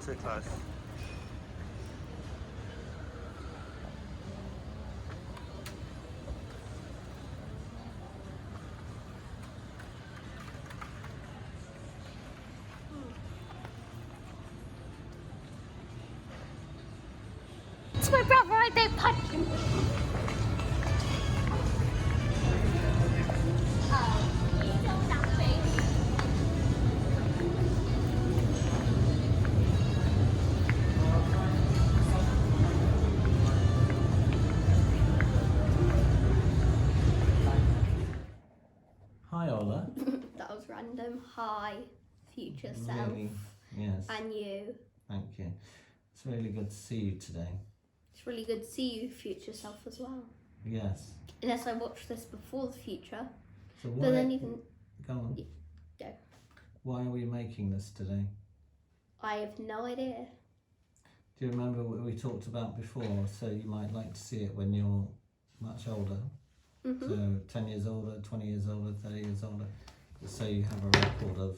Sit close. It's my brother, I don't punch him. Oh, you don't have me. Hi, Orla. That was random. Hi, future self. Really? Yes. And you. Thank you. It's really good to see you today. It's really good to see you, future self, as well. Yes. Unless I watched this before the future. So But then even... Go on. Go. Why are we making this today? I have no idea. Do you remember what we talked about before? So you might like to see it when you're much older. Mm-hmm. So 10 years older, 20 years older, 30 years older. So you have a record of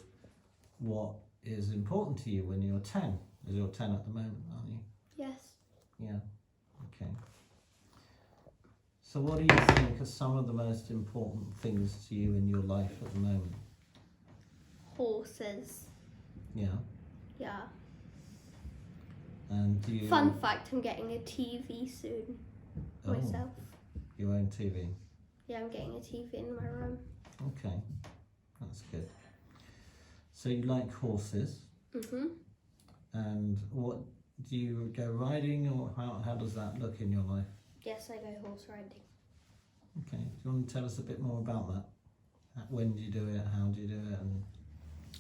what is important to you when you're 10. Because you're 10 at the moment, aren't you? Yes. Yeah. Okay. So what do you think are some of the most important things to you in your life at the moment? Horses. Yeah. Yeah. And do you... Fun fact, I'm getting a TV soon. Oh, Myself. your own TV. Yeah, I'm getting a TV in my room. Okay. That's good. So you like horses. Mm-hmm. And what... Do you go riding, or how does that look in your life? Yes, I go horse riding. Okay. Do you want to tell us a bit more about that? When do you do it? How do you do it? And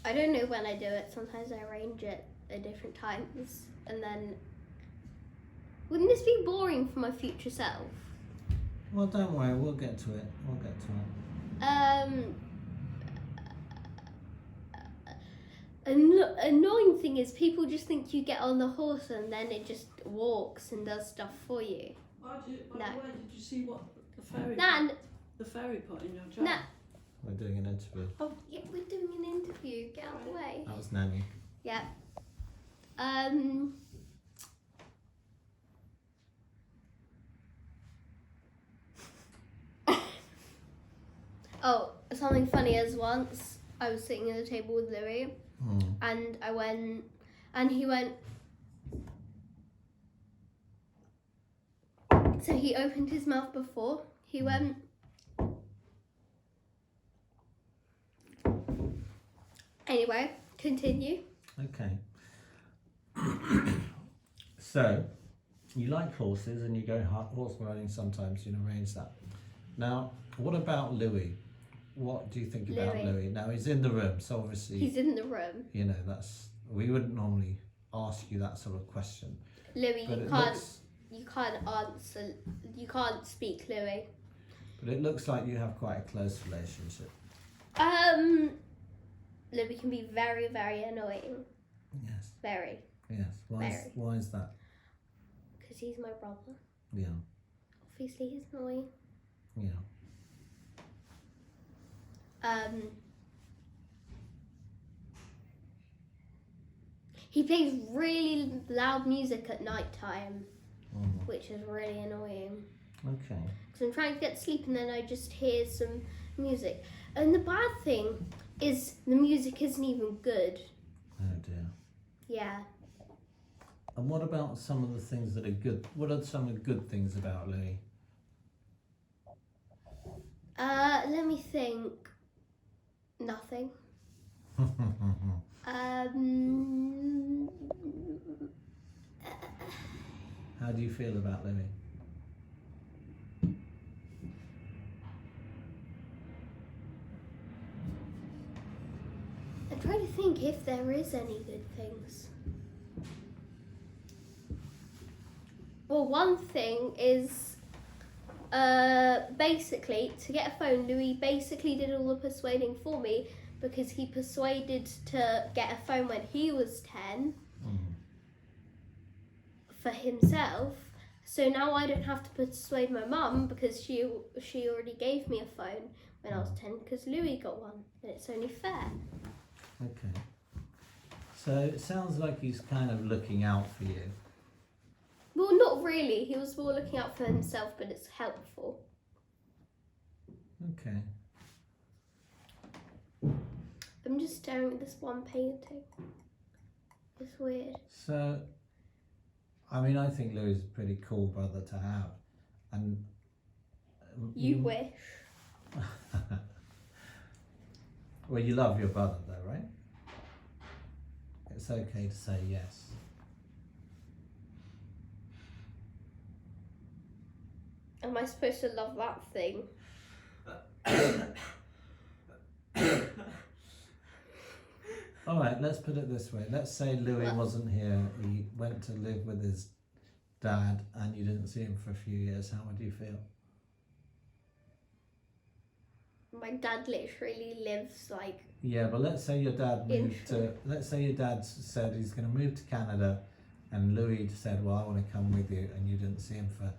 I don't know when I do it. Sometimes I arrange it at different times. And then... Wouldn't this be boring for my future self? well, don't worry. We'll get to it. We'll get to it. Annoying thing is people just think you get on the horse and then it just walks and does stuff for you. By the No. way, did you see what the ferry put in your jar? Nah. We're doing an interview. Oh, yeah, we're doing an interview. Get out of the way. That was Nanny. Yeah. Oh, something funny is once I was sitting at the table with Louis and I went, and he went, so he opened his mouth before, he went, anyway, continue. Okay. So, you like horses and you go horse riding sometimes, you arrange that. Now, what about Louis? What do you think about Louis? Now, he's in the room, so obviously... He's in the room. You know, we wouldn't normally ask you that sort of question. Louis, But you can't answer, you can't speak, Louis. But it looks like you have quite a close relationship. Louis can be very, very annoying. Yes. Very. Yes. Why is that? Because he's my brother. Yeah. Obviously he's annoying. Yeah. He plays really loud music at night time, which is really annoying. Okay. Because I'm trying to get to sleep and then I just hear some music. And the bad thing is the music isn't even good. Oh dear. Yeah. And what about some of the things that are good? What are some of the good things about Louis? Let me think. Nothing. How do you feel about Louis? I'm trying to think if there is any good things. Well, one thing is basically to get a phone, Louis basically did all the persuading for me because he persuaded to get a phone when he was 10 for himself. So now I don't have to persuade my mum because she already gave me a phone when I was 10 because Louis got one and it's only fair. Okay. So it sounds like he's kind of looking out for you. Well, not really. He was more looking out for himself, but it's helpful. Okay. I'm just staring at this one painting. It's weird. So, I mean, I think Louis is a pretty cool brother to have. And You wish. Well, you love your brother though, right? It's okay to say yes. Am I supposed to love that thing? All right, let's put it this way. Let's say Louis What? wasn't here. He went to live with his dad and you didn't see him for a few years. How would you feel? My dad literally lives like. Yeah, but let's say your dad moved to. Let's say your dad said he's going to move to Canada, and Louis said, "Well, I want to come with you," and you didn't see him for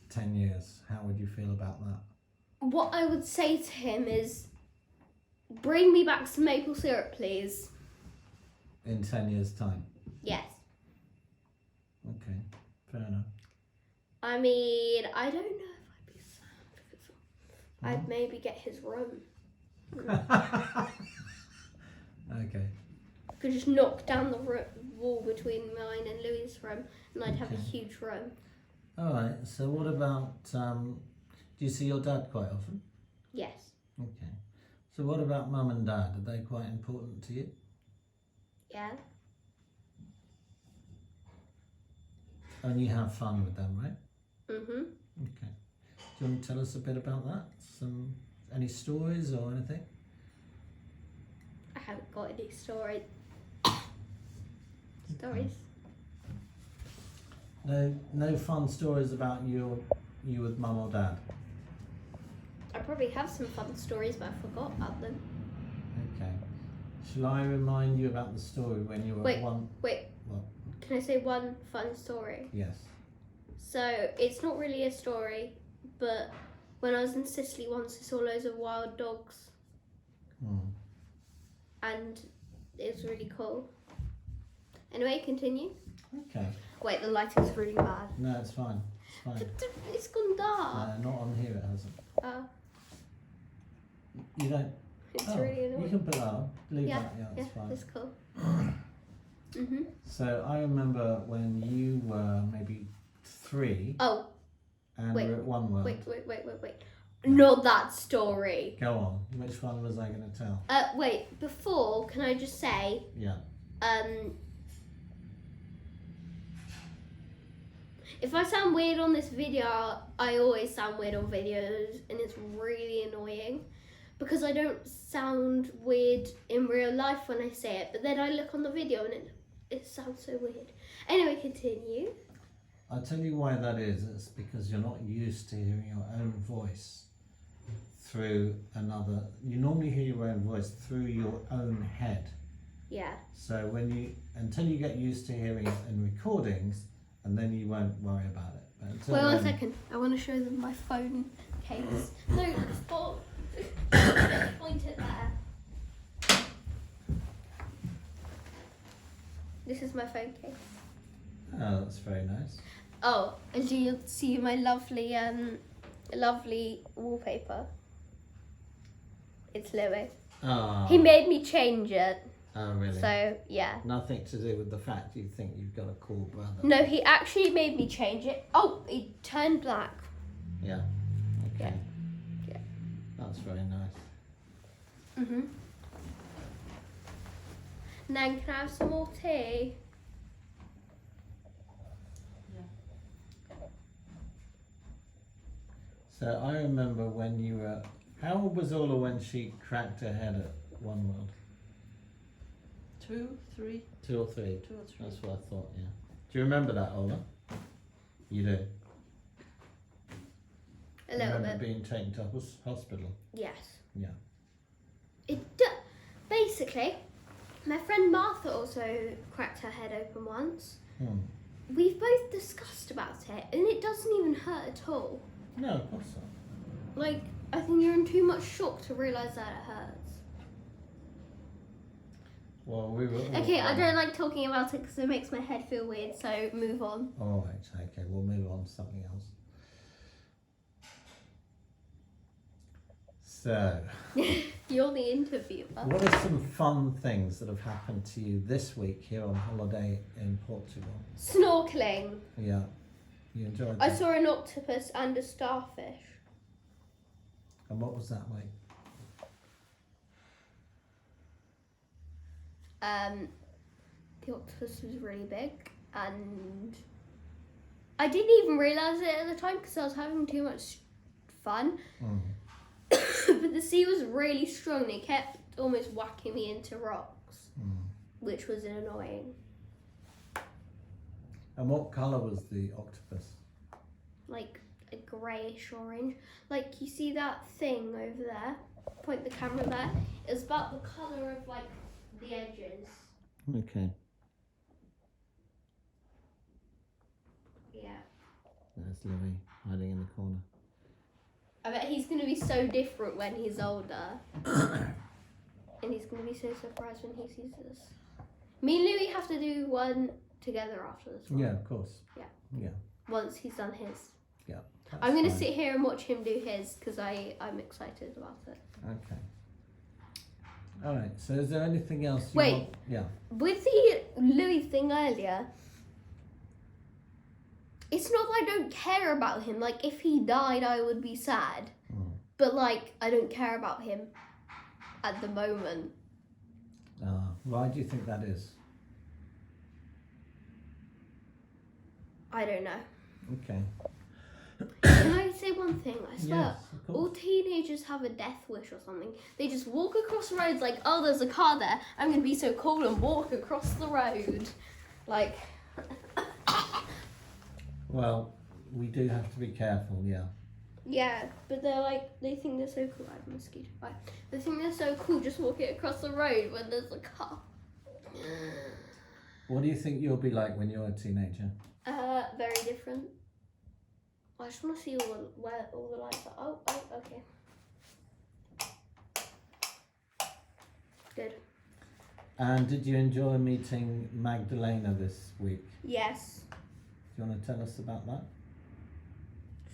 10 years. How would you feel about that? What I would say to him is, bring me back some maple syrup, please. In 10 years' time. Yes. Okay, fair enough. I mean, I don't know if I'd be sad because I'd maybe get his room. Okay. Could just knock down the wall between mine and Louis' room, and I'd have a Okay. huge room. All right. So what about? Do you see your dad quite often? Yes. Okay. So what about mum and dad? Are they quite important to you? Yeah. And you have fun with them, right? Mhm. Okay. Do you want to tell us a bit about that? Any stories or anything? I haven't got any stories. Stories. No fun stories about you with mum or dad. I probably have some fun stories, but I forgot about them. Okay. Shall I remind you about the story when you were Wait. one? Wait. What? Can I say one fun story? Yes. So it's not really a story, but when I was in Sicily once, I saw loads of wild dogs, and it was really cool. Anyway, continue. Okay. Wait, the lighting's really bad. No, it's fine. It's fine. It's gone dark. Not on here. It hasn't. You don't. It's Oh, really annoying. you can put that on. Leave Yeah, that. Yeah, yeah, that's fine. that's cool. Mhm. So I remember when you were maybe 3 Oh, and wait, we were at One World. wait. Not that story. Go on. Which one was I going to tell? Wait. Before, can I just say, Yeah. if I sound weird on this video, I always sound weird on videos, and it's really annoying because I don't sound weird in real life when I say it, but then I look on the video and it sounds so weird. Anyway, continue. I'll tell you why that is. It's because you're not used to hearing your own voice through another. You normally hear your own voice through your own head. Yeah. So until you get used to hearing it in recordings, and then you won't worry about it. But until Wait 1 then, second. I want to show them my phone case. No, stop. Point it there. This is my phone case. Oh, that's very nice. Oh, and you'll see my lovely, lovely wallpaper. It's Louis. Oh. He made me change it. Oh, really? So, yeah. Nothing to do with the fact you think you've got a cool brother. No, he actually made me change it. Oh, it turned black. Yeah. Okay. Yeah. That's very nice. Mhm. Nan, can I have some more tea? So I remember when you were. How old was Orla when she cracked her head at One World? 2, 3, 2 or 3? 2 or 3. That's what I thought. Yeah. Do you remember that, Orla? You do. A little remember bit. being taken to hospital. Yes. Yeah. Basically, my friend Martha also cracked her head open once. We've both discussed about it, and it doesn't even hurt at all. No, of course not. Like, I think you're in too much shock to realise that it hurts. Well, we were. Okay, I don't like talking about it because it makes my head feel weird, so move on. Alright, okay, we'll move on to something else. So, You're the interviewer. what are some fun things that have happened to you this week here on holiday in Portugal? Snorkeling. Yeah, you enjoyed I that? saw an octopus and a starfish. And what was that like? The octopus was really big, and I didn't even realise it at the time because I was having too much fun. But the sea was really strong. It kept almost whacking me into rocks, which was annoying. And what colour was the octopus? Like a greyish orange. Like you see that thing over there? Point the camera there. It's about the colour of like the edges. Okay. Yeah. There's Louis hiding in the corner. I bet he's going to be so different when he's older. And he's going to be so surprised when he sees this. Me and Louis have to do one together after this one. Yeah, of course. Yeah. Once he's done his. Yeah. I'm going to sit here and watch him do his because I'm excited about it. Okay. All right. So, is there anything else you Wait. want? Yeah. With the Louis thing earlier, it's not that I don't care about him. Like, if he died, I would be sad. But, like, I don't care about him at the moment. Why do you think that is? I don't know. Okay. Can I say one thing? I swear, Yes, of course. all teenagers have a death wish or something. They just walk across the roads like, oh, there's a car there. I'm going to be so cool and walk across the road. Like... Well, we do have to be careful, yeah. Yeah, but they're like, they think they're so cool. I have a mosquito bite. They think they're so cool just walking across the road when there's a car. What do you think you'll be like when you're a teenager? Very different. I just want to see where all the lights are. Oh, okay. Good. And did you enjoy meeting Magdalena this week? Yes. Do you want to tell us about that?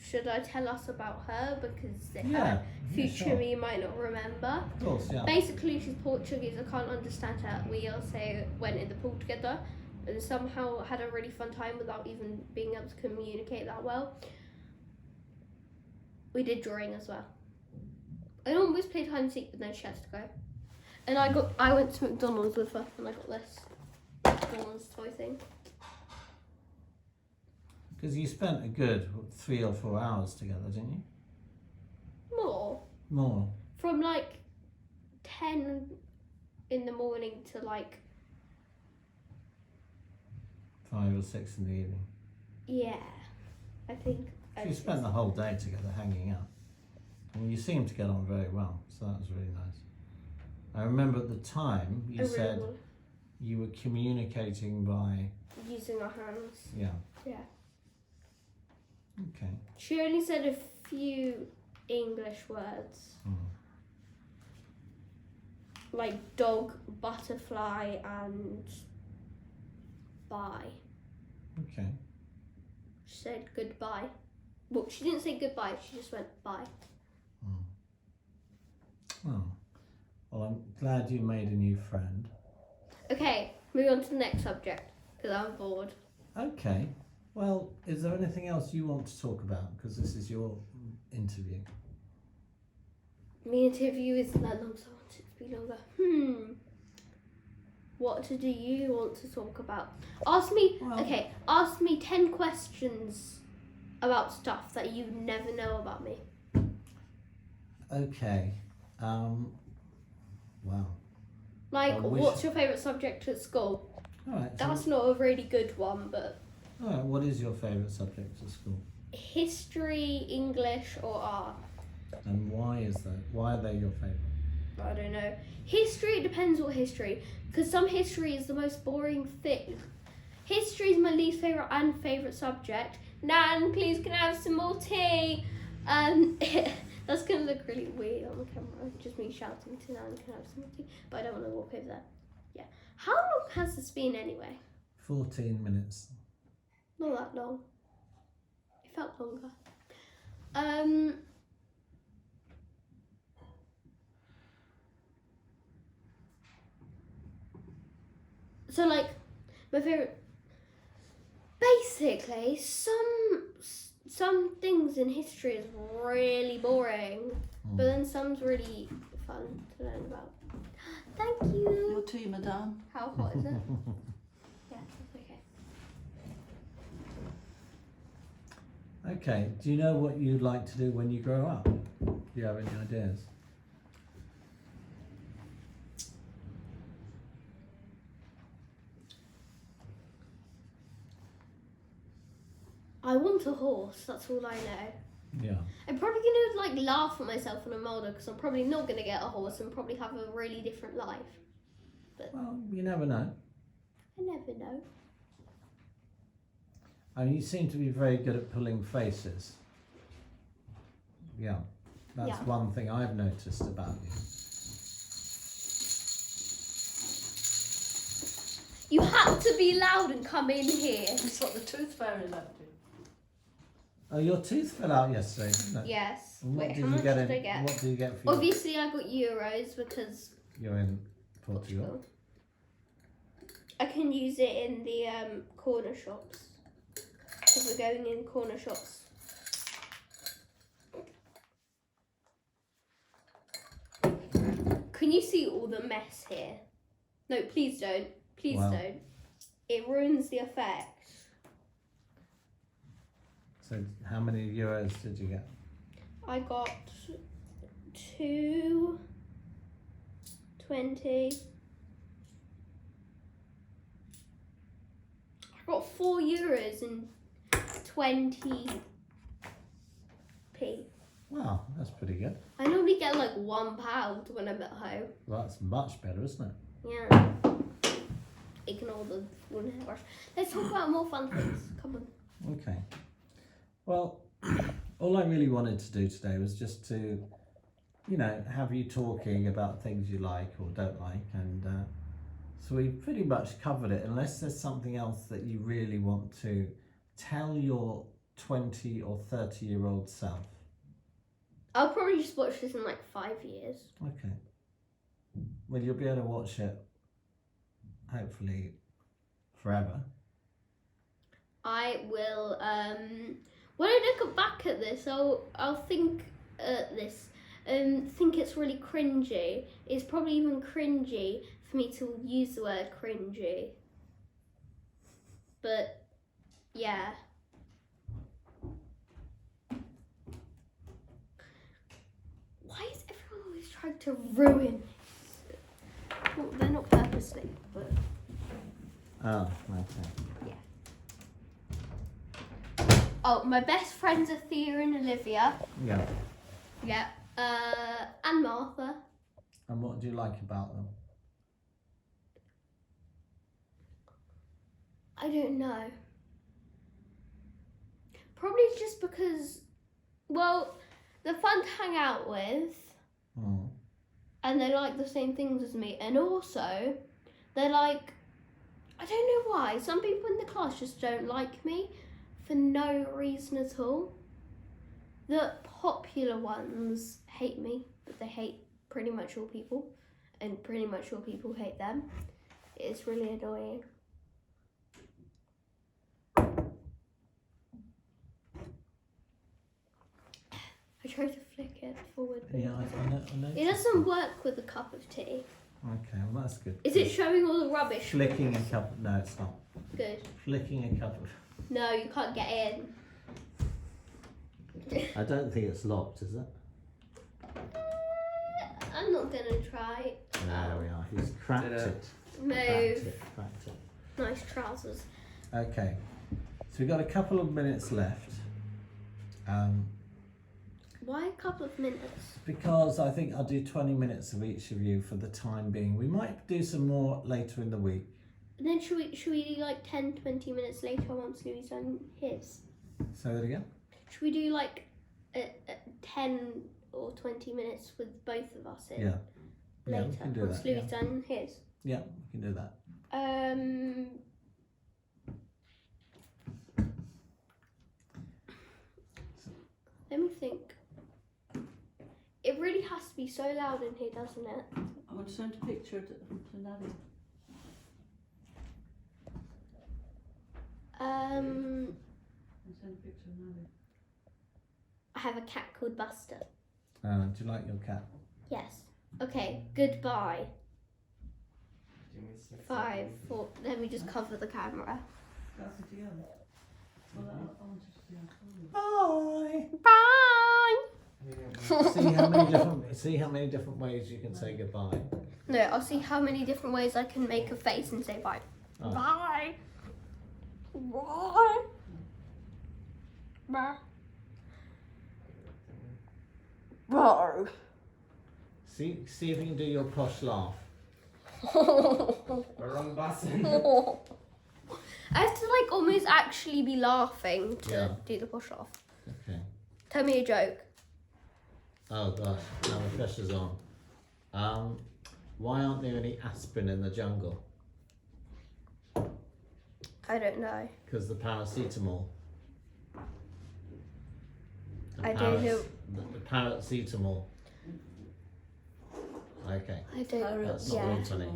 Should I tell us about her? Because Yeah, future sure. me might not remember. Of course, yeah. Basically, she's Portuguese. I can't understand her. We also went in the pool together and somehow had a really fun time without even being able to communicate that well. We did drawing as well. I almost played hide and seek, but then she has to go. And I went to McDonald's with her and I got this McDonald's toy thing. Because you spent a good 3 or 4 hours together, didn't you? More. More. From like 10 in the morning to like... 5 or 6 in the evening. Yeah, I think. So you spent the whole day together hanging out. And you seemed to get on very well, so that was really nice. I remember at the time you said you were communicating by... using our hands. Yeah. Yeah. Okay. She only said a few English words. Like dog, butterfly, and bye. Okay. She said goodbye. Well, she didn't say goodbye, she just went bye. Oh. Well, I'm glad you made a new friend. Okay, moving on to the next subject, because I'm bored. Okay. Well, is there anything else you want to talk about? Because this is your interview. The interview is that long, so I want it to be longer. What do you want to talk about? Ask me 10 questions about stuff that you never know about me. Okay. Wow. Like, what's your favourite subject at school? All right. That's not a really good one, but... All right. What is your favourite subject at school? History, English, or art? And why is that? Why are they your favourite? I don't know. History, it depends what history. Because some history is the most boring thing. History is my least favourite and favourite subject. Nan, please can I have some more tea? That's going to look really weird on the camera. Just me shouting to Nan, can I have some more tea? But I don't want to walk over there How long has this been anyway? 14 minutes. Not that long. It felt longer. So like my favorite. Basically, some things in history is really boring, but then some's really fun to learn about. Thank you. Your tea, madame. How hot is it? Yeah, it's okay. Okay, do you know what you'd like to do when you grow up? Do you have any ideas? I want a horse, that's all I know. Yeah. I'm probably going to like laugh at myself when I'm older because I'm probably not going to get a horse and probably have a really different life. Well, you never know. I never know. I mean, you seem to be very good at pulling faces. Yeah, that's Yeah. one thing I've noticed about you. You had to be loud and come in here. It's what the tooth fairy left you. Oh, your tooth fell out yesterday, didn't it? Yes. And what Wait, did how you much get did in? I get? What did you get for your... Obviously, I got euros because You're in Portugal. I can use it in the corner shops. Because we're going in corner shops. Can you see all the mess here? No, please don't. Please Wow. don't. It ruins the effect. So how many euros did you get? I got 2.20. I got €4 and 20p. Wow, that's pretty good. I normally get like £1 when I'm at home. Well, that's much better, isn't it? Yeah. Ignore the one hour. Let's talk about more fun things. Come on. Okay. Well, all I really wanted to do today was just to, have you talking about things you like or don't like, and so we've pretty much covered it, unless there's something else that you really want to tell your 20 or 30-year-old self. I'll probably just watch this in like 5 years. Okay. Well, you'll be able to watch it, hopefully, forever. I will, when I look back at this, I'll think this, think it's really cringy. It's probably even cringy for me to use the word cringy. But, yeah. Why is everyone always trying to ruin this? Well, they're not purposely, but... Oh, okay. Oh, my best friends are Thea and Olivia. Yeah. Yeah. And Martha. And what do you like about them? I don't know. Probably just because, well, they're fun to hang out with. Mm. And they like the same things as me. And also, they're like, I don't know why. Some people in the class just don't like me. For no reason at all. The popular ones hate me, but they hate pretty much all people, and pretty much all people hate them. It's really annoying. I try to flick it forward. But Yeah, I know. it doesn't work with a cup of tea. Okay, well that's good. Is it showing all the rubbish? Flicking a cup? No, it's not. Good. Flicking a cup of. No, you can't get in. I don't think it's locked, is it? I'm not gonna try. There we are. He's cracked it. Move. Cracked it. Nice trousers. Okay, so we've got a couple of minutes left. Why a couple of minutes? Because I think I'll do 20 minutes of each of you for the time being. We might do some more later in the week. And then should we do like 10, 20 minutes later once Louis done his? Say that again? Should we do like 10 or 20 minutes with both of us in? Yeah. Yeah, Later we can do once that. Louis Yeah. done his? Yeah, we can do that. Let me think. It really has to be so loud in here, doesn't it? I want to send a picture to Nadia. Um, Send a picture of Nadia. I have a cat called Buster. Do you like your cat? Yes. Okay, goodbye. 5, 4, let me just cover the camera. That's it together. Well, I wanted to see Bye. Bye! See how many different ways you can say goodbye. No, I'll see how many different ways I can make a face and say bye. Oh. Bye! Bye! Bye! Bye! See if you can do your posh laugh. Wrong button. I have to like almost actually be laughing to do the push off. Okay. Tell me a joke. Oh gosh, now the pressure's on. Why aren't there any aspirin in the jungle? I don't know. Because the paracetamol. I don't know. The paracetamol. Okay. I don't. That's not really funny.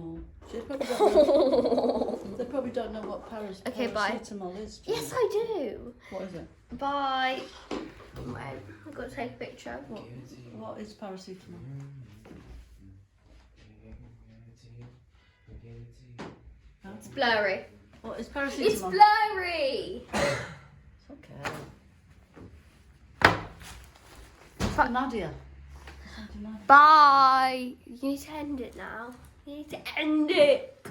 They probably don't know what Okay, bye. paracetamol is. Yes, I do. What is it? Bye. Wait, I've got to take a picture. What is paracetamol? It's blurry. What is paracetamol? It's blurry. It's okay. Fuck. Nadia. Bye. You need to end it now. You need to end it.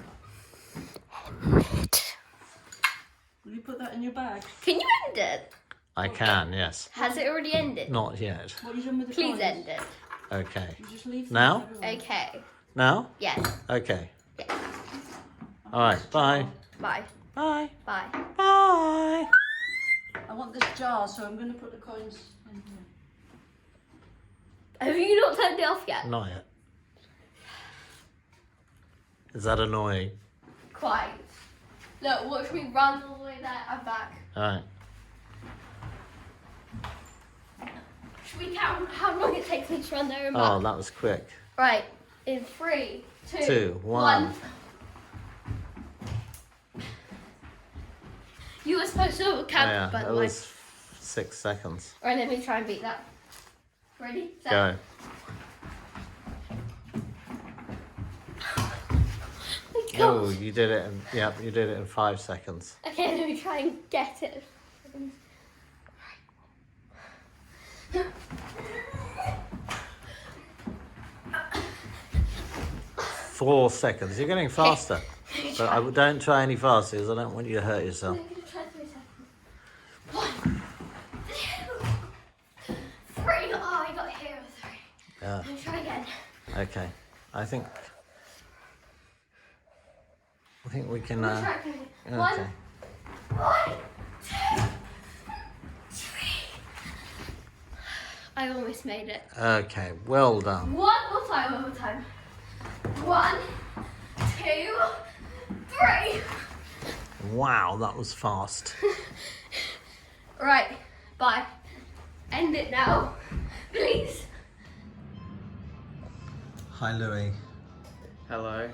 Will you put that in your bag? Can you end it? I can, yes. Has it already ended? Not yet. What are you doing with the Please coins? end it. Okay. You just leave them Now? everywhere. Okay. Now? Yes. Okay. Yes. Alright, bye. Bye. Bye. Bye. Bye. I want this jar, so I'm going to put the coins in here. Have you not turned it off yet? Not yet. Is that annoying? Quite. Look, watch me run all the way there and back. Alright. Should we count how long it takes me to run there and back? Oh, that was quick. Right. In 3, 2, 2, 1. You were supposed to count, Yeah, by that the way. was 6 seconds. Right, let me try and beat that. Ready? Set. Go. Oh, Oh, gosh. you did it in, yep, you did it in 5 seconds. Okay, let me try and get it. 4 seconds. You're getting faster. But don't try any faster because I don't want you to hurt yourself. I'm gonna try 3 seconds. 1, 2, 3. Oh, I got here with 3. Yeah. Let me try again. Okay. I think we can. Let me try again. Okay. 1, 2, 3. I almost made it. Okay. Well done. One more time. 1, 2, 3. Wow, that was fast. Right, bye. End it now, please. Hi, Louis. Hello.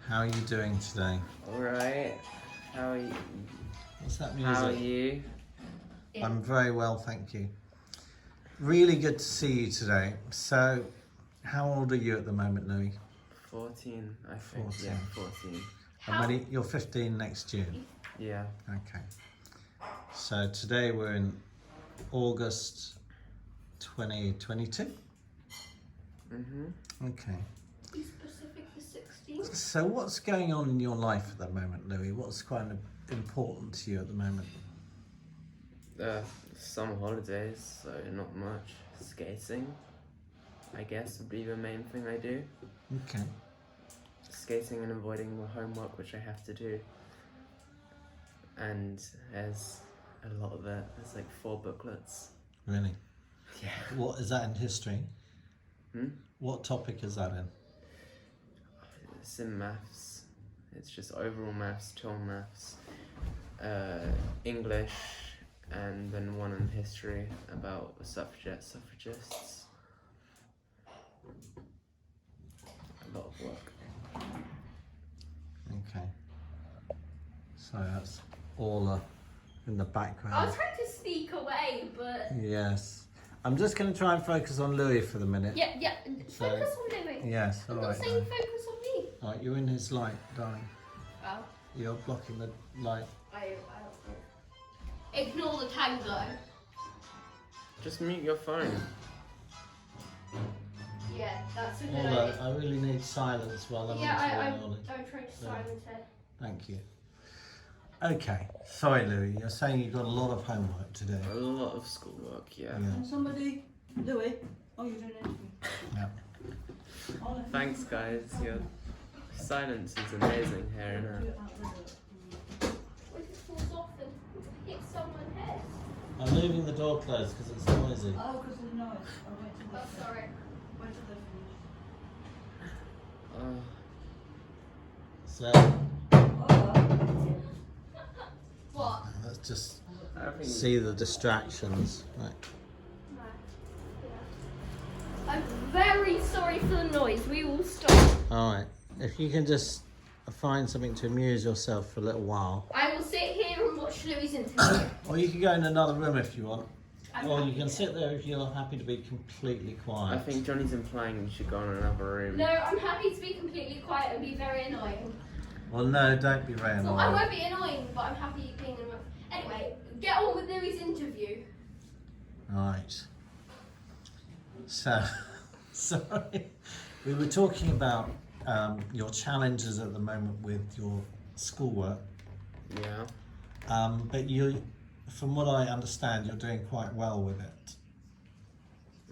How are you doing today? Alright. How are you? What's that How are music? you? I'm very well, thank you. Really good to see you today. So, how old are you at the moment, Louis? 14, I think. 14. Yeah, 14. And you're 15 next June. Yeah. Okay. So today we're in August 2022. Okay. East Pacific the 16th. So what's going on in your life at the moment, Louis? What's quite important to you at the moment? Summer holidays, so not much. Skating, I guess, would be the main thing I do. Okay. Skating and avoiding the homework, which I have to do. And there's a lot of it. There's like 4 booklets. Really? Yeah. What is that in history? Hmm? What topic is that in? It's in maths. It's just overall maths, tone maths, English, and then one in history about suffragists. A lot of work. Okay. So that's Orla in the I background. was trying to sneak away, but Yes. I'm just going to try and focus on Louis for the minute. yeah. Focus on Louis. Yes, I'm all not right. saying darling. focus on me. All right, you're in his light, darling. Oh, You're blocking the light. I don't know. Ignore the tango. Just mute your phone. Yeah, that's a good Orla, idea. I really need silence while I'm Yeah, interviewing Orla. I'm trying to silence it. Thank you. Okay, sorry Louis, you're saying you've got a lot of homework to do. A lot of schoolwork, yeah. And somebody, Louis, oh, you're doing an interview. Yeah. Oh, let me- Thanks, guys. Your silence is amazing here do now. it out there. What if it falls off and hits someone's head? I'm leaving the door closed because it's noisy. Oh, because of the noise. I'll wait till Oh, they're sorry. Wait till they're finished. So, Oh, What? let's just I think see the distractions. Right. No. Yeah. I'm very sorry for the noise. We will stop. Alright, if you can just find something to amuse yourself for a little while. I will sit here and watch Louis' interview. Or you can go in another room if you want. I'm Or you happy can to. sit there if you're happy to be completely I quiet. think Johnny's implying you should go in another room. No, I'm happy to be completely quiet and be very annoying. Well, no, don't be very Well, I annoying. won't be annoying, but I'm happy being annoying. Anyway, get on with Louis' interview. Right. So, sorry. We were talking about your challenges at the moment with your schoolwork. Yeah. But you, from what I understand, you're doing quite well with it.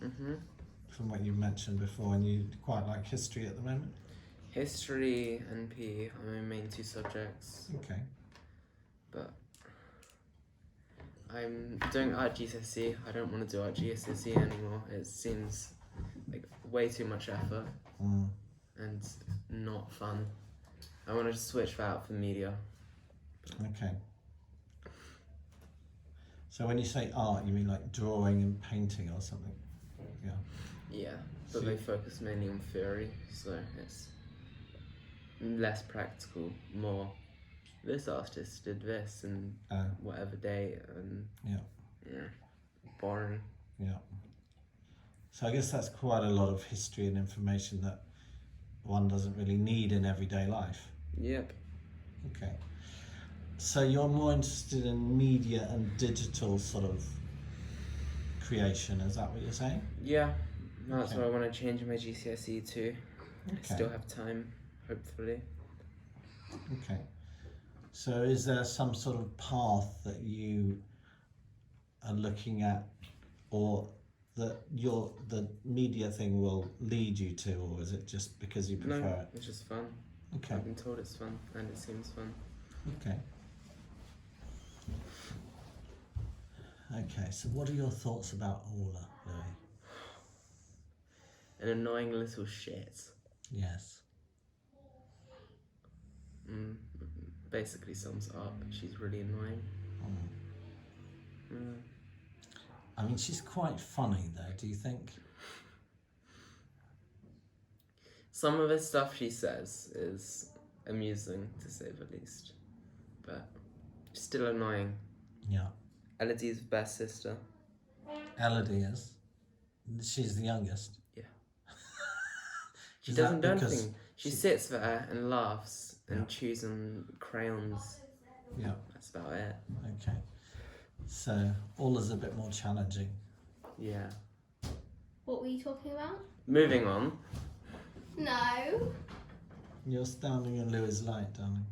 Mhm. From what you mentioned before, and you quite like history at the moment. History and PE are my main two subjects, Okay. but I'm doing art GCSE. I don't want to do art GCSE anymore. It seems like way too much effort Mm. and not fun. I want to switch that out for media. Okay. So when you say art, you mean like drawing and painting or something? Yeah. Yeah, So but they you- focus mainly on theory, so it's less practical, more this artist did this and whatever day and Yeah. boring. Yeah. So I guess that's quite a lot of history and information that one doesn't really need in everyday life. Yep. Okay. So you're more interested in media and digital sort of creation, is that what you're saying? Yeah, that's Okay. what I want to change in my GCSE too. I Okay. still have time, hopefully. Okay. So is there some sort of path that you are looking at, or that the media thing will lead you to, or is it just because you prefer No, it? it's just fun. Okay. I've been told it's fun and it seems fun. Okay. Okay, so what are your thoughts about Orla, Louis? An annoying little shit. Yes. Basically sums it up. She's really annoying. Mm. I mean, she's quite funny though, do you think? Some of the stuff she says is amusing, to say the least. But still annoying. Yeah. Elodie's best sister. Elodie is. She's the youngest. Yeah. She Is doesn't do that because anything. She sits there and laughs and chews on crayons. Yeah. That's about it. Okay. So Orla's a bit more challenging. Yeah. What were you talking about? Moving on. No. You're standing in Louis' light, darling.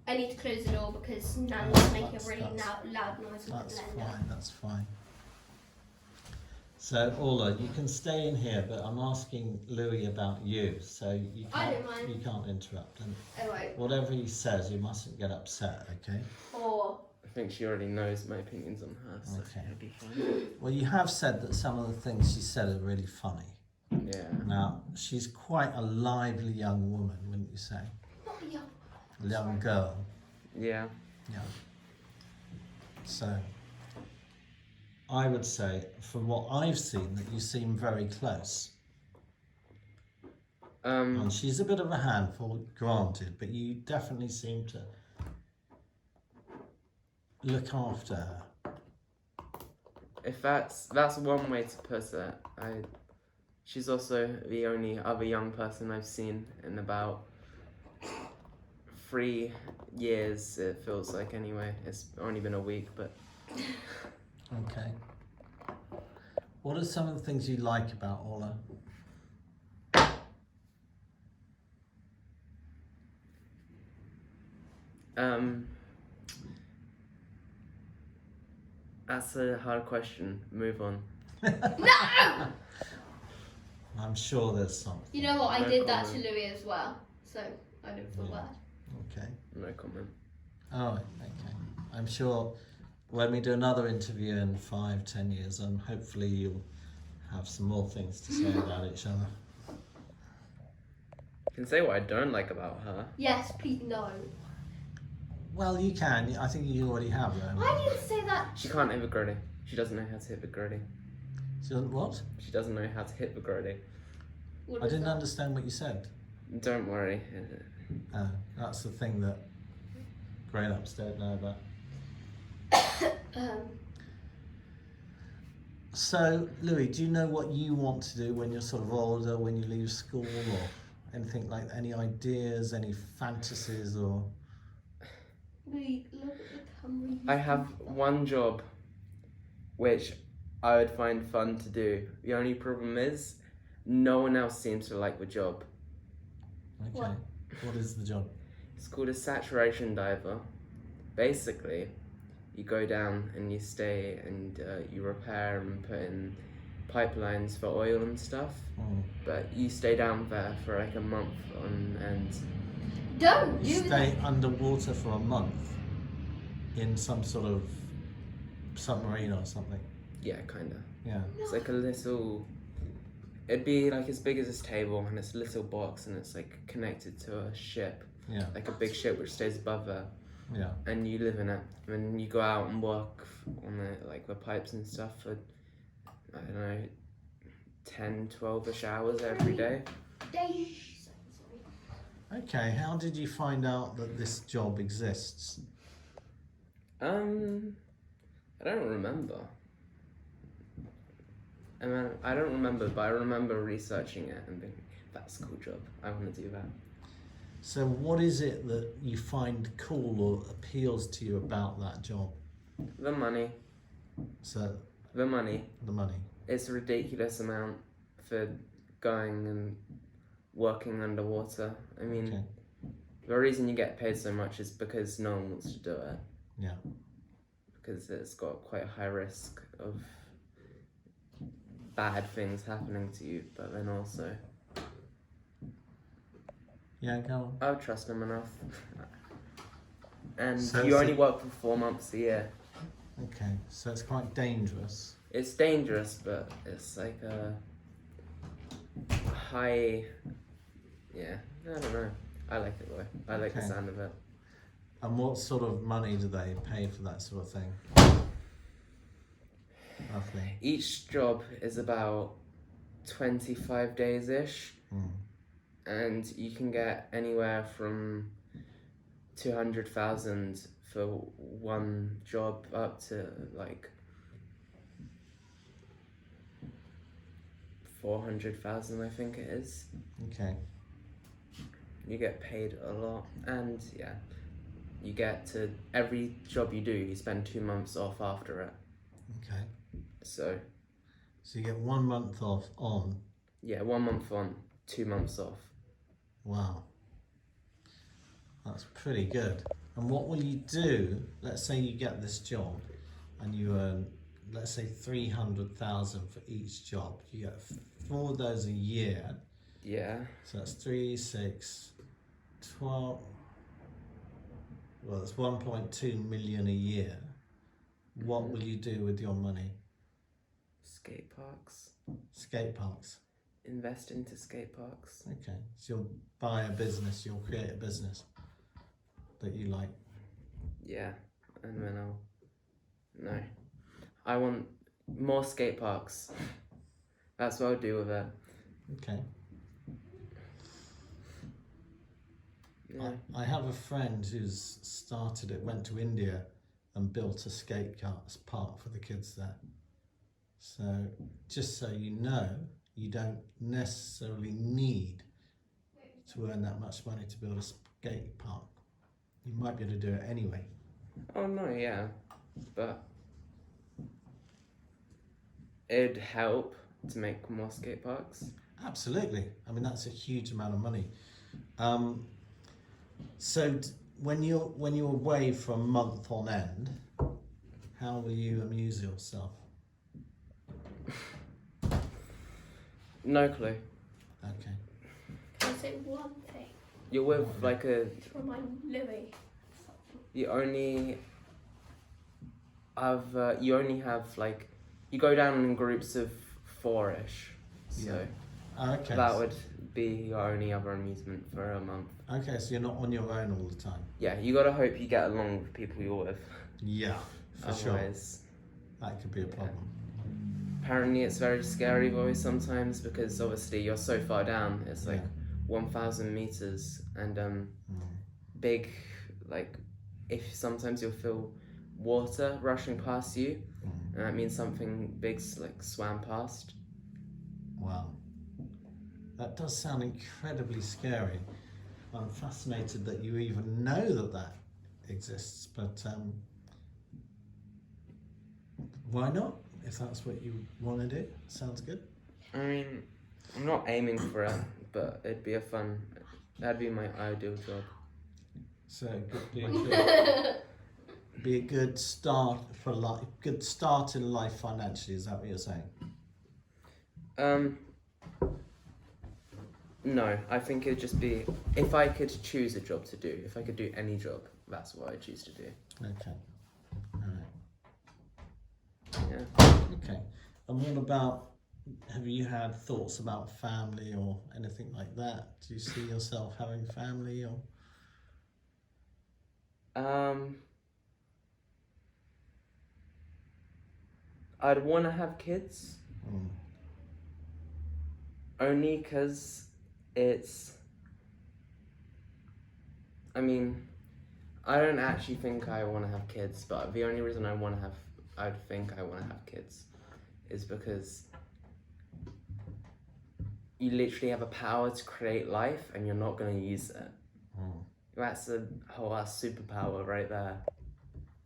I need to close the door because Nan's Oh, making a that's- really that's- loud noise with That's the blender. fine, that's fine. So Orla, you can stay in here, but I'm asking Louis about you, so you I can't, don't mind. you can't interrupt. And Oh, wait. whatever he says, you mustn't get upset, okay? Or I think she already knows my opinions on her, so Okay. it'll be fine. Well, you have said that some of the things she said are really funny. Yeah. Now, she's quite a lively young woman, wouldn't you say? Not a young. Young girl. Yeah. Yeah. So, I would say, from what I've seen, that you seem very close. And she's a bit of a handful, granted, but you definitely seem to look after her. If that's one way to put it. She's also the only other young person I've seen in about 3 years. It feels like anyway. It's only been a week, but. Okay. What are some of the things you like about Orla? That's a hard question. Move on. No! I'm sure there's something. You know what? I No did that to comment. Louis as well, so I don't feel bad. Okay. No comment. Oh, okay. I'm sure when we do another interview in 5-10 years, hopefully you'll have some more things to say about each other. You can say what I don't like about her. Yes, please, no. Well, you can. I think you already have, though. I didn't say that. She can't hit the grading. She doesn't know how to hit the grading. She doesn't what? She doesn't know how to hit the grading. What I is didn't that? understand what you said. Don't worry. That's the thing that grown-ups don't know about. So, Louis, do you know what you want to do when you're sort of older, when you leave school, or anything like any ideas, any fantasies, or? Louis, look at the camera. I have one job which I would find fun to do. The only problem is no one else seems to like the job. Okay. What is the job? It's called a saturation diver. Basically, you go down and you stay and you repair and put in pipelines for oil and stuff. But you stay down there for like a month on end. Don't You do stay that. underwater for a month in some sort of submarine or something. Yeah, kinda. Yeah. It's like a little. It'd be like as big as this table, and it's a little box, and it's like connected to a ship, Yeah. like a big ship which stays above there, Yeah. and you live in it. And you go out and work on the pipes and stuff for, I don't know, 10, 12-ish hours every day. Okay. How did you find out that this job exists? I don't remember. I don't remember, but I remember researching it and thinking, that's a cool job. I want to do that. So, what is it that you find cool or appeals to you about that job? The money. So, The money. the money. It's a ridiculous amount for going and working underwater. I mean, Okay. the reason you get paid so much is because no one wants to do it. Yeah. Because it's got quite a high risk of bad things happening to you, but then also Yeah. Go on. I would trust them enough. And So you it's only work for 4 months a year. Okay. So it's quite dangerous. It's dangerous, but it's like a high. Yeah, I don't know. I like it though. I like the Okay. sound of it. And what sort of money do they pay for that sort of thing? Roughly. Each job is about 25 days ish, and you can get anywhere from 200,000 for one job up to like 400,000, I think it is. Okay. You get paid a lot, and yeah, you get to every job you do, you spend 2 months off after it. Okay. So So you get 1 month off on. yeah, 1 month on, 2 months off. Wow. That's pretty good. And what will you do? Let's say you get this job and you earn, let's say 300,000 for each job. You get 4 of those a year. Yeah. So that's 3, 6, 12. Well, it's 1.2 million a year. What will you do with your money? Skate parks. Skate parks. invest into skate parks. Okay, so you'll buy a business, you'll create a business that you like. Yeah, and then I want more skate parks. That's what I'll do with it. Okay. Yeah. I have a friend who's started it, went to India and built a skate park for the kids there. So just so you know, you don't necessarily need to earn that much money to build a skate park. You might be able to do it anyway. Oh no, yeah, but it'd help to make more skate parks. Absolutely. I mean, that's a huge amount of money. So when you're away for a month on end, how will you amuse yourself? No clue. Okay. Can I say one thing? You're with like a. To remind Louis. You only have like, you go down in groups of 4-ish. So Okay. that would be your only other amusement for a month. Okay, so you're not on your own all the time. Yeah, you gotta hope you get along with people you're with. Yeah, for Otherwise, sure. That could be a problem. apparently it's very scary voice sometimes because obviously you're so far down. It's like 1,000 meters and big, like, if sometimes you'll feel water rushing past you, and that means something big's like swam past. Wow. That does sound incredibly scary. I'm fascinated that you even know that exists, but why not? If that's what you want to do, sounds good. I mean, I'm not aiming for it, but that'd be my ideal job. So be a good start for life. Good start in life financially. Is that what you're saying? No, I think it'd just be, if I could choose a job to do, if I could do any job, that's what I choose to do. Okay. All right. Yeah. Okay. And what about, have you had thoughts about family or anything like that? Do you see yourself having family or? I'd want to have kids. Only because I mean, I don't actually think I want to have kids, but the only reason I think I want to have kids is because you literally have a power to create life and you're not going to use it. That's a whole ass superpower right there.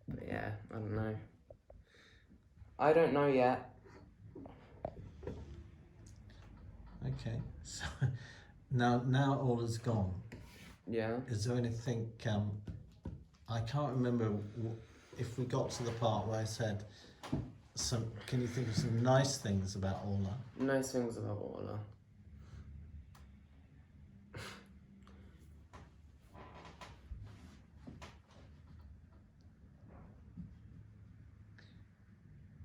But yeah, I don't know. I don't know yet. Okay, so now all is gone. Yeah. Is there anything, I can't remember if we got to the part where I said, can you think of some nice things about Orla? Nice things about Orla.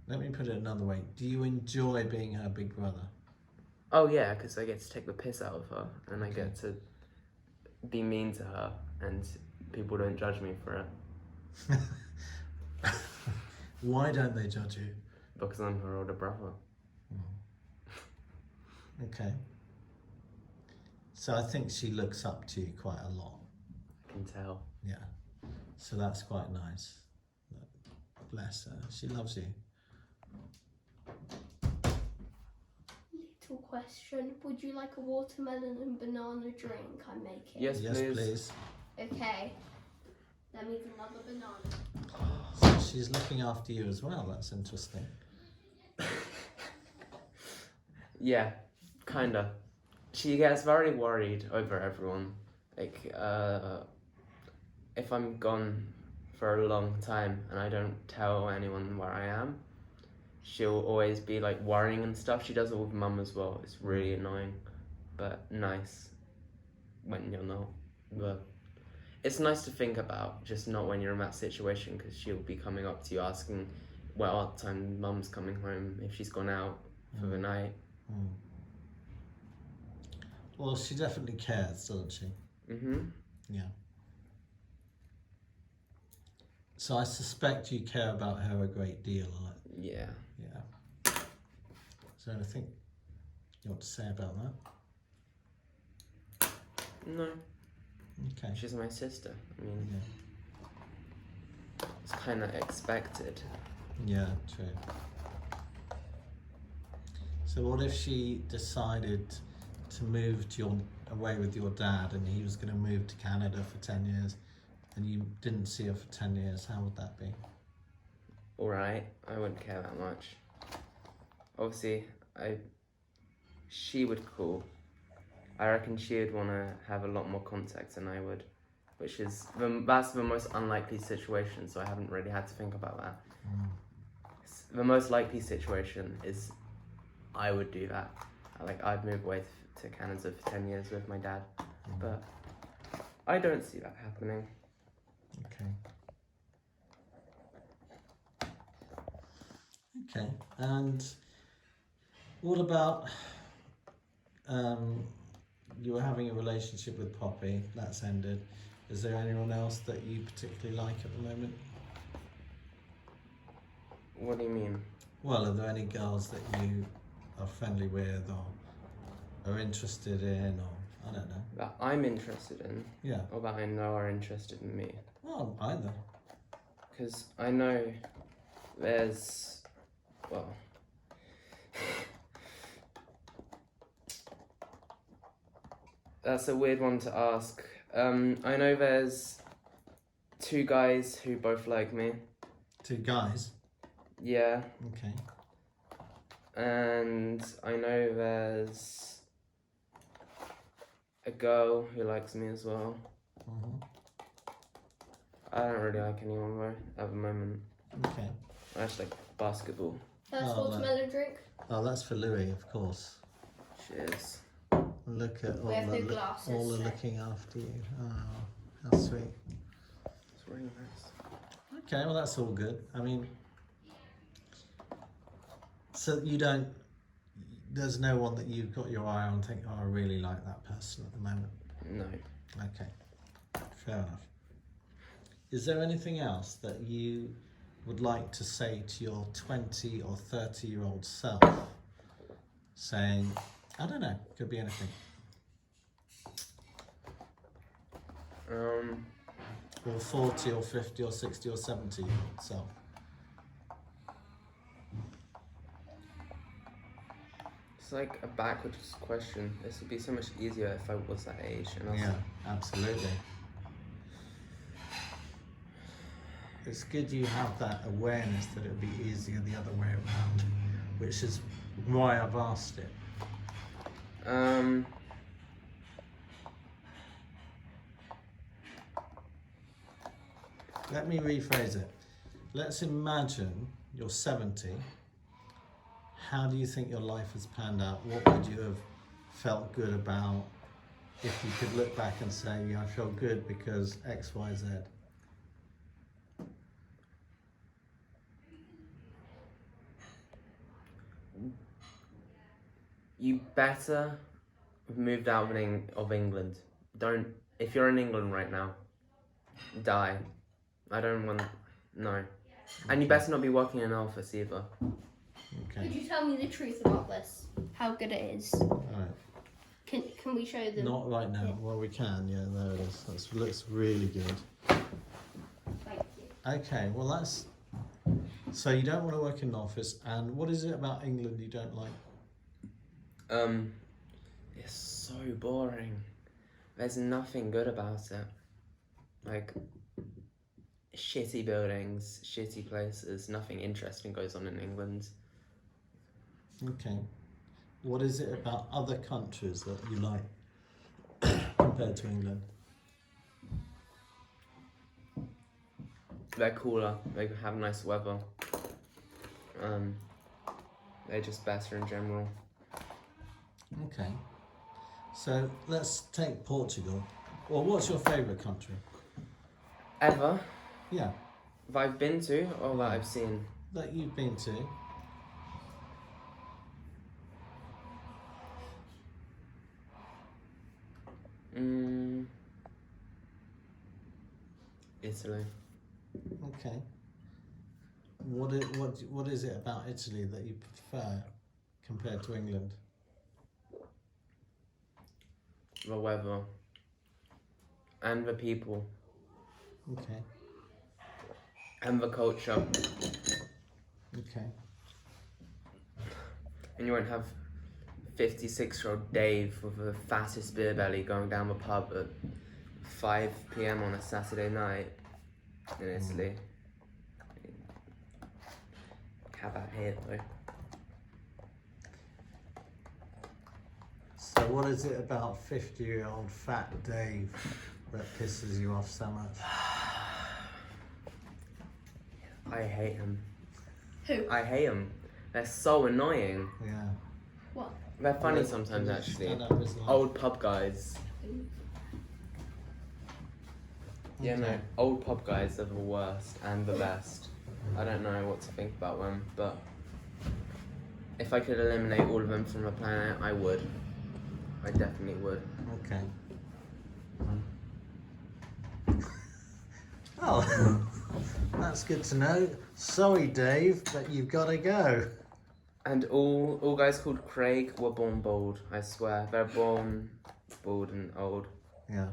Let me put it another way. Do you enjoy being her big brother? Oh yeah, because I get to take the piss out of her and I get to be mean to her and people don't judge me for it. Why don't they judge you? Because I'm her older brother. Okay. So I think she looks up to you quite a lot. I can tell. Yeah. So that's quite nice. Bless her. She loves you. Little question. Would you like a watermelon and banana drink I'm making? Yes, Yes, please. Okay. That means another banana. So she's looking after you as well. That's interesting. Yeah, kinda. She gets very worried over everyone. Like, if I'm gone for a long time and I don't tell anyone where I am, she'll always be like worrying and stuff. She does it with mum as well. It's really annoying, but nice when you're not. But it's nice to think about, just not when you're in that situation, because she'll be coming up to you asking what time mum's coming home, if she's gone out for the night. Well, she definitely cares, doesn't she? Yeah. So I suspect you care about her a great deal. Yeah. Yeah. Is there anything you want to say about that? No. Okay. She's my sister. I mean, Yeah. it's kind of expected. Yeah, true. So what if she decided to move away with your dad, and he was going to move to Canada for 10 years, and you didn't see her for 10 years? How would that be? Alright, I wouldn't care that much. Obviously, she would call. I reckon she would want to have a lot more contact than I would, that's the most unlikely situation, so I haven't really had to think about that. The most likely situation is I would do that. Like, I'd move away to Canada for 10 years with my dad, but I don't see that happening. Okay. Okay, and what about you were having a relationship with Poppy, that's ended. Is there anyone else that you particularly like at the moment? What do you mean? Well, are there any girls that you are friendly with or are interested in, or I don't know? That I'm interested in? Yeah. Or that I know are interested in me? Well, either. Because I know there's, well, that's a weird one to ask. I know there's 2 guys who both like me. 2 guys? Yeah. Okay. And I know there's a girl who likes me as well. I don't really like anyone though at the moment. Okay. I just like basketball. First watermelon drink. Oh, that's for Louis, of course. Cheers. Look at We have no glasses, Orla so. looking after you. Oh, how sweet. It's really nice. Okay, well that's all good. I mean, so there's no one that you've got your eye on and think, oh, I really like that person at the moment? No. Okay, fair enough. Is there anything else that you would like to say to your 20 or 30-year-old self? Saying, I don't know, could be anything. Or 40 or 50 or 60 or 70-year-old self. It's like a backwards question. This would be so much easier if I was that age. And Yeah, absolutely. It's good you have that awareness that it would be easier the other way around, which is why I've asked it. Let me rephrase it. Let's imagine you're 70. How do you think your life has panned out? What would you have felt good about if you could look back and say, yeah, I feel good because X, Y, Z? You better have moved out of England. If you're in England right now, die. I don't want, no. And you better not be working in an office either. Okay. Could you tell me the truth about this? How good it is? Alright. Can we show them? Not right now. Yeah. Well, we can. Yeah, there it is. That looks really good. Thank you. Okay, well that's... So you don't want to work in an office, and what is it about England you don't like? It's so boring. There's nothing good about it. Like, shitty buildings, shitty places, nothing interesting goes on in England. Okay. What is it about other countries that you like compared to England? They're cooler, they have nice weather. They're just better in general. Okay. So let's take Portugal. Well, what's your favourite country? Ever? Yeah, That I've been to or that I've seen? that you've been to. Italy. Okay. What is it about Italy that you prefer compared to England? The weather. And the people. Okay. And the culture. Okay. And you won't have 56-year-old Dave with the fattest beer belly going down the pub at 5 p.m. on a Saturday night in Italy. How about here though? So what is it about 50-year-old fat Dave that pisses you off so much? I hate him. Who? I hate them. They're so annoying. Yeah. What? They're funny Yeah, sometimes yeah, actually. stand up as well. Old pub guys. Yeah, no. Okay. Old pub guys are the worst and the best. I don't know what to think about them, but if I could eliminate all of them from the planet, I would. I definitely would. Okay. Oh, that's good to know. Sorry, Dave, but you've got to go. And all guys called Craig were born bald, I swear. They're born bald and old. Yeah.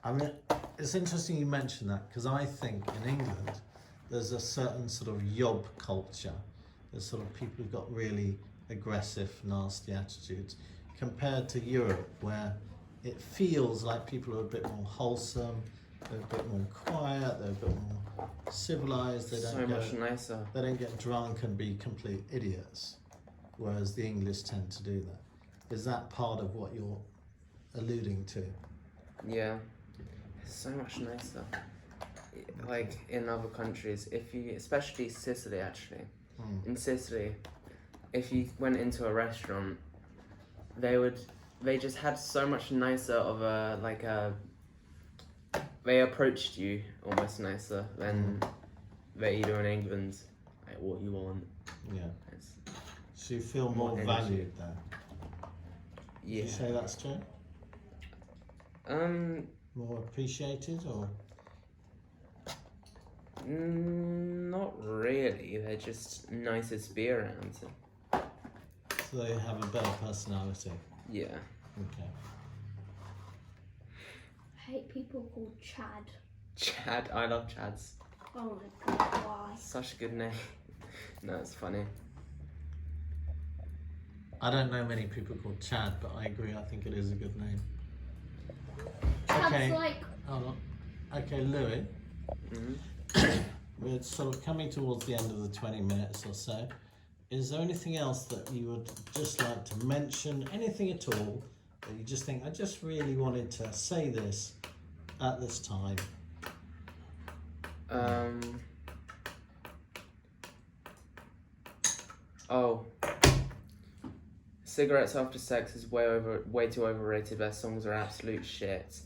I mean, it's interesting you mention that because I think in England there's a certain sort of yob culture. There's sort of people who've got really aggressive, nasty attitudes compared to Europe where it feels like people are a bit more wholesome, they're a bit more quiet, they're a bit more civilized, So much nicer. they don't get drunk and be complete idiots, whereas the English tend to do that. Is that part of what you're alluding to? Yeah. It's so much nicer. Like in other countries, if you, especially Sicily actually, in Sicily, if you went into a restaurant, they just had so much nicer of they approached you almost nicer than they do in England. Like, what you want. Yeah. It's, So you feel more More energy. valued there? yeah. Would you say that's true? More appreciated or? Not really. They're just nicer to be around. So they have a better personality? Yeah. Okay. I hate people called Chad. Chad. I love Chads. Oh my god, why? Such a good name. No, it's funny. I don't know many people called Chad, but I agree, I think it is a good name. Chad's Okay. like, Hold on. Okay, Louis, we're sort of coming towards the end of the 20 minutes or so. Is there anything else that you would just like to mention? Anything at all that you just think, I just really wanted to say this at this time? Oh. Cigarettes After Sex is way too overrated. Their songs are absolute shit.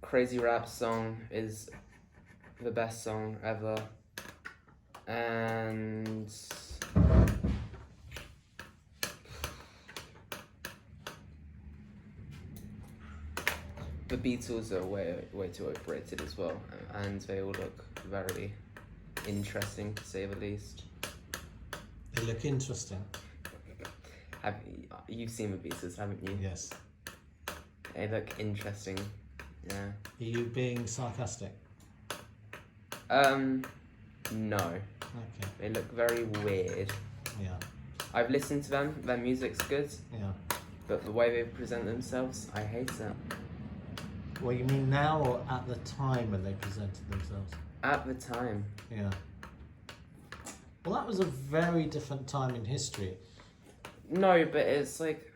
Crazy Rap Song is the best song ever. And the Beatles are way too overrated as well, and they all look very interesting to say the least. They look interesting. You've seen the Beatles, haven't you? Yes. They look interesting. Yeah. Are you being sarcastic? No. Okay. They look very weird. Yeah. I've listened to them. Their music's good, Yeah. but the way they present themselves, I hate it. Well, you mean now or at the time when they presented themselves? At the time. Yeah. Well, that was a very different time in history. No, but it's like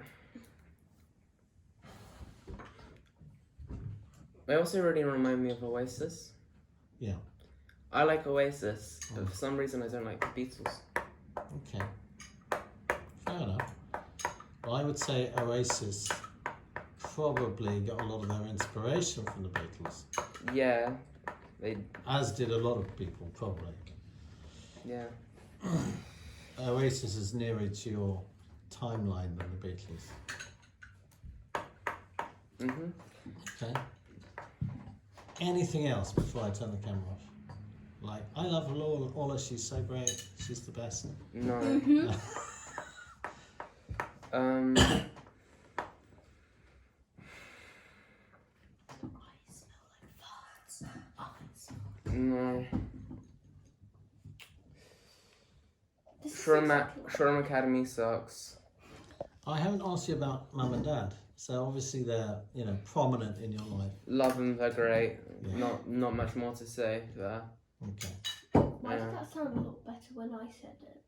they also really remind me of Oasis. Yeah. I like Oasis, but for some reason I don't like the Beatles. Okay. Fair enough. Well, I would say Oasis probably got a lot of their inspiration from the Beatles, Yeah, they. as did a lot of people, probably. Yeah. Oasis is nearer to your timeline than the Beatles. Mhm. Okay. Anything else before I turn the camera off? Like, I love Orla, she's so great, she's the best. No. Mhm. Um. No. Shroom Academy sucks. I haven't asked you about Mum and Dad, so obviously they're, you know, prominent in your life. Love them, they're great. Yeah. Not much more to say there. Okay. Why did that sound a lot better when I said it?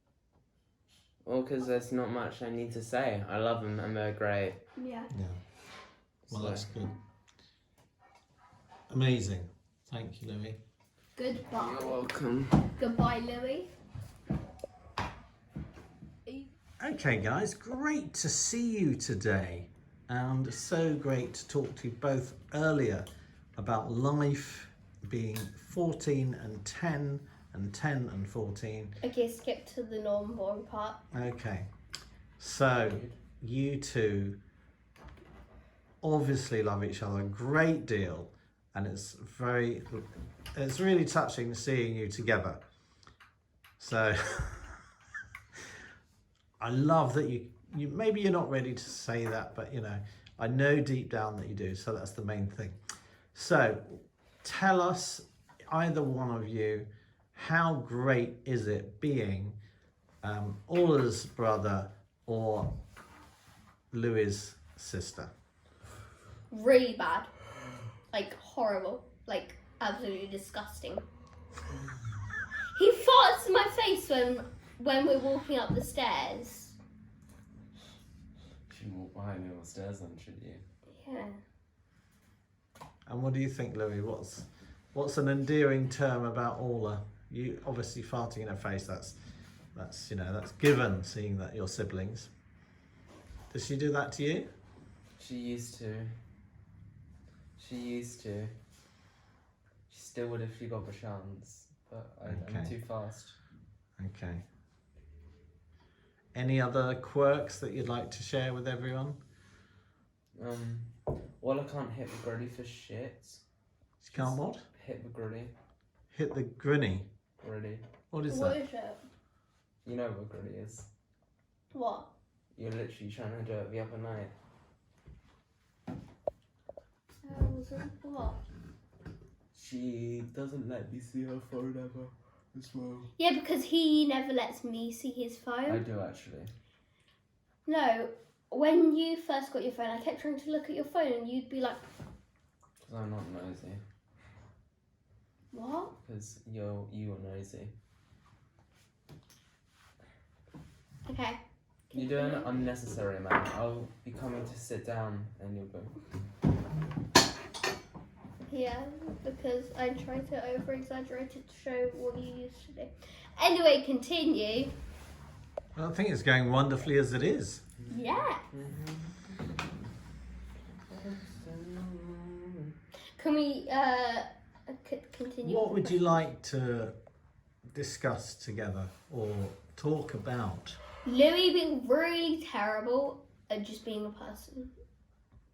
Well, because there's not much I need to say. I love them and they're great. Yeah. Yeah. Well, So- that's good. Amazing. Thank you, Louis. Goodbye. You're welcome. Goodbye, Louis. Okay, guys, great to see you today, and so great to talk to you both earlier about life being 14 and 10 and 10 and 14. Okay, skip to the non-boring part. Okay, so you two obviously love each other a great deal, and it's really touching seeing you together. So I love that you maybe you're not ready to say that, but you know, I know deep down that you do, so that's the main thing. So tell us, either one of you, how great is it being Orla's brother or Louis' sister? Really bad. Like, horrible. Like, absolutely disgusting. He farts in my face when we're walking up the stairs. You should walk behind me on the stairs then, shouldn't you? Yeah. And what do you think, Louis? What's an endearing term about Orla? You obviously farting in her face. That's you know, that's given, seeing that you're siblings. Does she do that to you? She used to. She still would if she got the chance, but I'm too fast. Okay. Any other quirks that you'd like to share with everyone? Well, I can't hit the gritty for shit. She can't what? Hit the gritty. Hit the grinny. Gritty. What is What that? is it? You know what gritty is. What? You're literally trying to do it the other night. What? She doesn't let me see her phone ever as well. Yeah, because he never lets me see his phone. I do actually. No, when you first got your phone, I kept trying to look at your phone and you'd be like, Because I'm not nosy. what? Because you are nosy. Okay. You're doing an unnecessary amount. I'll be coming to sit down and you'll go. Yeah, because I'm trying to over-exaggerate it to show what you used to do. Anyway, continue. Well, I think it's going wonderfully as it is. Yeah. Can we continue? What would you like to discuss together or talk about? Louis being really terrible at just being a person.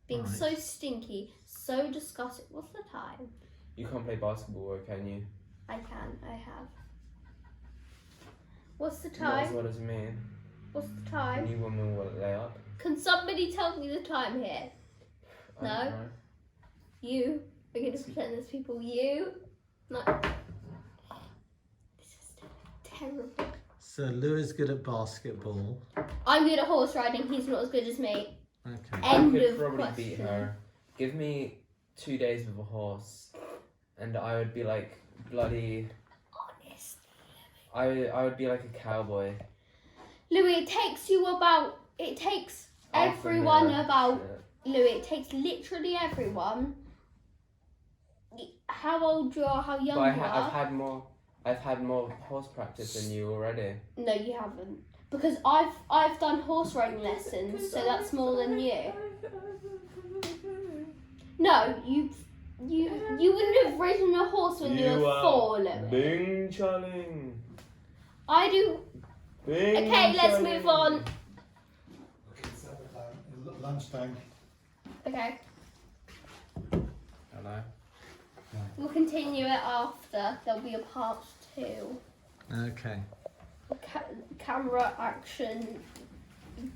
Being Right. so stinky, so disgusting. What's the time? You can't play basketball, can you? I have. What's the Not as time? well as me. What's the Can time? you women will lay up? Can somebody tell me the time here? I don't know. You. We're going to pretend there's people. You. No. This is terrible. So Louis is good at basketball. I'm good at horse riding. He's not as good as me. Okay. I End could of probably question. beat her. Give me 2 days with a horse, and I would be like bloody. Honest. I would be like a cowboy. Louis, it takes Half a everyone minute. about. Shit. Louis, it takes literally everyone. How old you are, how young But you are. I've had more horse practice than you already. No, you haven't. Because I've done horse riding lessons, so that's more than you. No, you wouldn't have ridden a horse when you were 4, Louis. Bing Charling. I do. Bing Okay, let's Charling. move on. Lunchtime. Okay. We'll continue it after. There'll be a part 2. Okay. Camera action.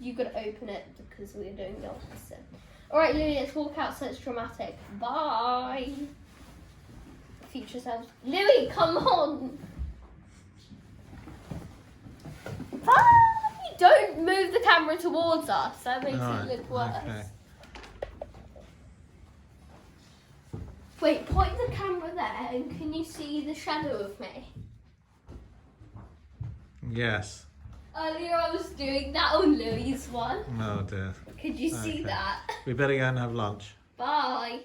You gotta open it because we're doing the opposite. Alright, Louis, let's walk out so it's dramatic. Bye. Future selves. Louis, come on. Don't move the camera towards us. That makes it look worse. Okay. Wait, point the camera there and can you see the shadow of me? Yes. Earlier I was doing that on Louis' one. Oh dear. Could you see Okay. that? We better go and have lunch. Bye.